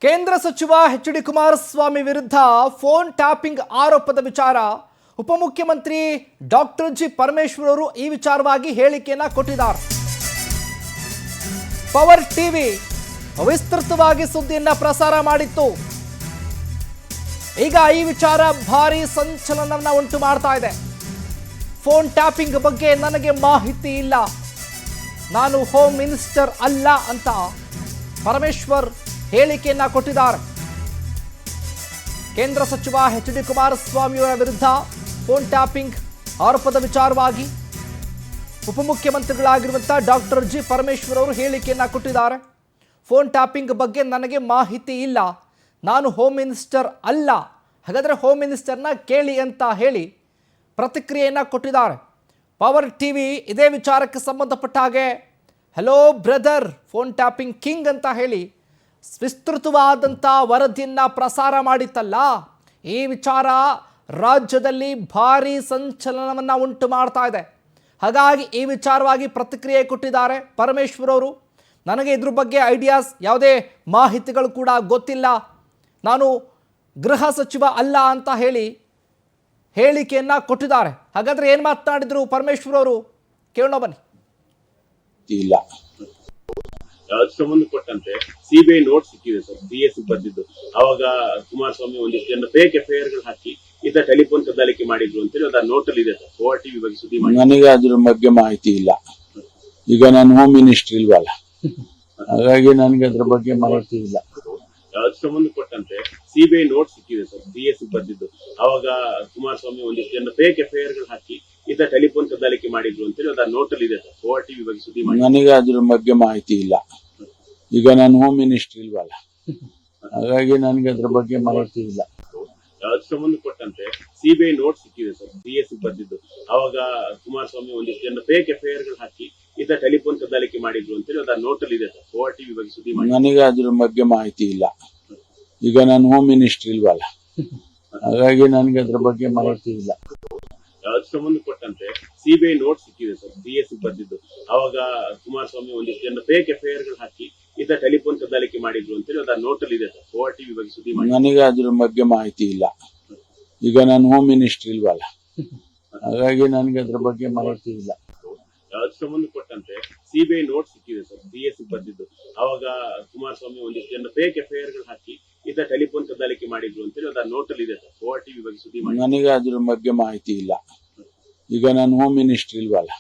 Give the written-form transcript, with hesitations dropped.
ಕೇಂದ್ರ ಸಚಿವ ಎಚ್.ಡಿ. ಕುಮಾರಸ್ವಾಮಿ ವಿರುದ್ಧ ಫೋನ್ ಟ್ಯಾಪಿಂಗ್ ಆರೋಪದ ವಿಚಾರ ಉಪಮುಖ್ಯಮಂತ್ರಿ ಡಾಕ್ಟರ್ ಜಿ ಪರಮೇಶ್ವರ್ ಅವರು ಈ ವಿಚಾರವಾಗಿ ಹೇಳಿಕೆಯನ್ನ ಕೊಟ್ಟಿದ್ದಾರೆ. ಪವರ್ ಟಿವಿ ವಿಸ್ತೃತವಾಗಿ ಸುದ್ದಿಯನ್ನ ಪ್ರಸಾರ ಮಾಡಿತ್ತು. ಈಗ ಈ ವಿಚಾರ ಭಾರಿ ಸಂಚಲನವನ್ನ ಉಂಟು ಮಾಡ್ತಾ ಇದೆ. ಫೋನ್ ಟ್ಯಾಪಿಂಗ್ ಬಗ್ಗೆ ನನಗೆ ಮಾಹಿತಿ ಇಲ್ಲ, ನಾನು ಹೋಮ್ ಮಿನಿಸ್ಟರ್ ಅಲ್ಲ ಅಂತ ಪರಮೇಶ್ವರ್ ಹೇಳಿಕೆಯನ್ನ ಕೊಟ್ಟಿದ್ದಾರೆ. ಕೇಂದ್ರ ಸಚಿವ ಎಚ್.ಡಿ. ಕುಮಾರಸ್ವಾಮಿಯವರ ವಿರುದ್ಧ ಫೋನ್ ಟ್ಯಾಪಿಂಗ್ ಆರೋಪದ ವಿಚಾರವಾಗಿ ಉಪಮುಖ್ಯಮಂತ್ರಿಗಳಾಗಿರುವಂತಹ ಡಾಕ್ಟರ್ ಜಿ ಪರಮೇಶ್ವರ್ ಅವರು ಹೇಳಿಕೆಯನ್ನ ಕೊಟ್ಟಿದ್ದಾರೆ. ಫೋನ್ ಟ್ಯಾಪಿಂಗ್ ಬಗ್ಗೆ ನನಗೆ ಮಾಹಿತಿ ಇಲ್ಲ, ನಾನು ಹೋಮ್ ಮಿನಿಸ್ಟರ್ ಅಲ್ಲ, ಹಾಗಾದರೆ ಹೋಮ್ ಮಿನಿಸ್ಟರ್ನ ಕೇಳಿ ಅಂತ ಹೇಳಿ ಪ್ರತಿಕ್ರಿಯೆಯನ್ನು ಕೊಟ್ಟಿದ್ದಾರೆ. ಪವರ್ ಟಿವಿ ಇದೇ ವಿಚಾರಕ್ಕೆ ಸಂಬಂಧಪಟ್ಟ ಹಾಗೆ hello brother phone tapping king ಅಂತ ಹೇಳಿ ವಿಸ್ತೃತವಾದಂಥ ವರದಿಯನ್ನು ಪ್ರಸಾರ ಮಾಡಿತ್ತಲ್ಲ, ಈ ವಿಚಾರ ರಾಜ್ಯದಲ್ಲಿ ಭಾರಿ ಸಂಚಲನವನ್ನು ಉಂಟು ಮಾಡ್ತಾ ಇದೆ. ಹಾಗಾಗಿ ಈ ವಿಚಾರವಾಗಿ ಪ್ರತಿಕ್ರಿಯೆ ಕೊಟ್ಟಿದ್ದಾರೆ ಪರಮೇಶ್ವರ್ ಅವರು. ನನಗೆ ಇದ್ರ ಬಗ್ಗೆ ಐಡಿಯಾಸ್ ಯಾವುದೇ ಮಾಹಿತಿಗಳು ಕೂಡ ಗೊತ್ತಿಲ್ಲ, ನಾನು ಗೃಹ ಸಚಿವ ಅಲ್ಲ ಅಂತ ಹೇಳಿ ಹೇಳಿಕೆಯನ್ನ ಕೊಟ್ಟಿದ್ದಾರೆ. ಹಾಗಾದ್ರೆ ಏನು ಮಾತನಾಡಿದ್ರು ಪರಮೇಶ್ವರ್ ಅವರು ಕೇಳೋಣ ಬನ್ನಿ. ಇಲ್ಲ ಸಂಬಂಧ ಕೊಟ್ಟಂತೆ ಸಿಬಿಐ ನೋಟ್ ಸಿಕ್ಕಿದೆ ಸರ್, ಡಿಎಸ್ ಬರ್ದಿದ್ದು. ಅವಾಗ ಕುಮಾರಸ್ವಾಮಿ ಒಂದಿಷ್ಟು ಜನ ಫೇಕ್ ಎಫ್ಐಆರ್ ಗಳು ಹಾಕಿ ಇದ್ದ ಟೆಲಿಫೋನ್ ಕದ್ದಾಲಿಕೆ ಮಾಡಿದ್ರು ಅಂತೇಳಿ ಅದು ನೋಟ್ ಅಲ್ಲಿ ಇದೆ ಸರ್. ಪವರ್ ಟಿವಿ ಬಗ್ಗೆ ಸುದ್ದಿ ಮಾಡಿ ನನಗೆ ಅದ್ರ ಬಗ್ಗೆ ಮಾಹಿತಿ ಇಲ್ಲ. ಈಗ ನಾನು ಹೋಮ್ ಮಿನಿಸ್ಟರ್ ಇಲ್ವಲ್ಲ, ಹಾಗಾಗಿ ನನಗೆ ಅದ್ರ ಬಗ್ಗೆ ಮಾಹಿತಿ ಇಲ್ಲ. ಸಂಬಂಧ ಕೊಟ್ಟಂತೆ ಸಿಬಿಐ ನೋಟ್ ಸಿಕ್ಕಿದೆ ಸರ್, ಡಿಎಸ್ ಬರ್ದಿದ್ದು. ಅವಾಗ ಕುಮಾರಸ್ವಾಮಿ ಒಂದಿಷ್ಟು ಜನ ಫೇಕ್ ಎಫ್ಐಆರ್ ಗಳು ಹಾಕಿ ಇದ್ದ ಟೆಲಿಫೋನ್ ಕದ್ದಾಲಿಕೆ ಮಾಡಿದ್ರು ಅಂತೇಳಿ ಅದು ನೋಟ್ ಅಲ್ಲಿ ಇದೆ ಸರ್. ಪವರ್ ಟಿವಿ ಬಗ್ಗೆ ಸುದ್ದಿ ಮಾಡಿ ನನಗೆ ಅದ್ರ ಬಗ್ಗೆ ಮಾಹಿತಿ ಇಲ್ಲ. ಈಗ ನಾನು ಹೋಮ್ ಮಿನಿಸ್ಟರ್ ಇಲ್ವಲ್ಲ, ಹಾಗಾಗಿ ನನಗೆ ಅದ್ರ ಬಗ್ಗೆ ಮಾಹಿತಿ ಇಲ್ಲ. ಸಂಬಂಧ ಕೊಟ್ಟಂತೆ ಸಿಬಿಐ ನೋಟ್ ಸಿಕ್ಕಿದೆ ಸರ್, ಡಿಎಸ್ ಬರ್ದಿದ್ದು. ಅವಾಗ ಕುಮಾರಸ್ವಾಮಿ ಒಂದಿಷ್ಟು ಜನ ಫೇಕ್ ಎಫ್ಐಆರ್ ಗಳು ಹಾಕಿ ಇದ್ದ ಟೆಲಿಫೋನ್ ಕದ್ದಾಲಿಕೆ ಮಾಡಿದ್ರು ಅಂತೇಳಿ ಅದು ನೋಟ್ ಅಲ್ಲಿ ಇದೆ ಸರ್. ಪವರ್ ಟಿವಿ ಬಗ್ಗೆ ಸುದ್ದಿ ಮಾಡಿ ನನಗೆ ಅದ್ರ ಬಗ್ಗೆ ಮಾಹಿತಿ ಇಲ್ಲ. ಈಗ ನಾನು ಹೋಮ್ ಮಿನಿಸ್ಟರ್ ಇಲ್ವಲ್ಲ, ಹಾಗಾಗಿ ನನಗೆ ಅದ್ರ ಬಗ್ಗೆ ಮಾಹಿತಿ ಇಲ್ಲ. ಸಂಬಂಧ ಕೊಟ್ಟಂತೆ ಸಿಬಿಐ ನೋಟ್ ಸಿಕ್ಕಿದೆ ಸರ್, ಡಿಎಸ್ ಬರ್ದಿದ್ದು. ಅವಾಗ ಕುಮಾರಸ್ವಾಮಿ ಒಂದಿಷ್ಟು ಜನ ಫೇಕ್ ಎಫ್ಐಆರ್ ಗಳು ಹಾಕಿ ಇದ್ದ ಟೆಲಿಫೋನ್ ಕದ್ದಾಲಿಕೆ ಮಾಡಿದ್ರು ಅಂತೇಳಿ ಅದು ನೋಟ್ ಅಲ್ಲಿ ಇದೆ ಸರ್. ಪವರ್ ಟಿವಿ ಬಗ್ಗೆ ಸುದ್ದಿ ಮಾಡಿ ನನಗೆ ಅದ್ರ ಬಗ್ಗೆ ಮಾಹಿತಿ ಇಲ್ಲ. ಈಗ ನಾನು ಹೋಮ್ ಮಿನಿಸ್ಟರ್ ಇಲ್ವಲ್ಲ, ಹಾಗಾಗಿ ನನಗೆ ಅದ್ರ ಬಗ್ಗೆ ಮಾಹಿತಿ ಇಲ್ಲ. ಸಂಬಂಧ ಕೊಟ್ಟಂತೆ ಸಿಬಿಐ ನೋಟ್ ಸಿಕ್ಕಿದೆ ಸರ್, ಡಿಎಸ್ ಬರ್ದಿದ್ದು. ಅವಾಗ ಕುಮಾರಸ್ವಾಮಿ ಒಂದಿಷ್ಟು ಜನ ಫೇಕ್ ಎಫ್ಐಆರ್ ಗಳು ಹಾಕಿ ಇದ್ದ ಟೆಲಿಫೋನ್ ಕದ್ದಾಲಿಕೆ ಮಾಡಿದ್ರು ಅಂತೇಳಿ ಅದು ನೋಟ್ ಅಲ್ಲಿ ಇದೆ ಸರ್. ಪವರ್ ಟಿವಿ ಬಗ್ಗೆ ಸುದ್ದಿ ಮಾಡಿ ನನಗೆ ಅದ್ರ ಬಗ್ಗೆ ಮಾಹಿತಿ ಇಲ್ಲ. ಈಗ ನಾನು ಹೋಮ್ ಮಿನಿಸ್ಟರ್ ಇಲ್ವಲ್ಲ.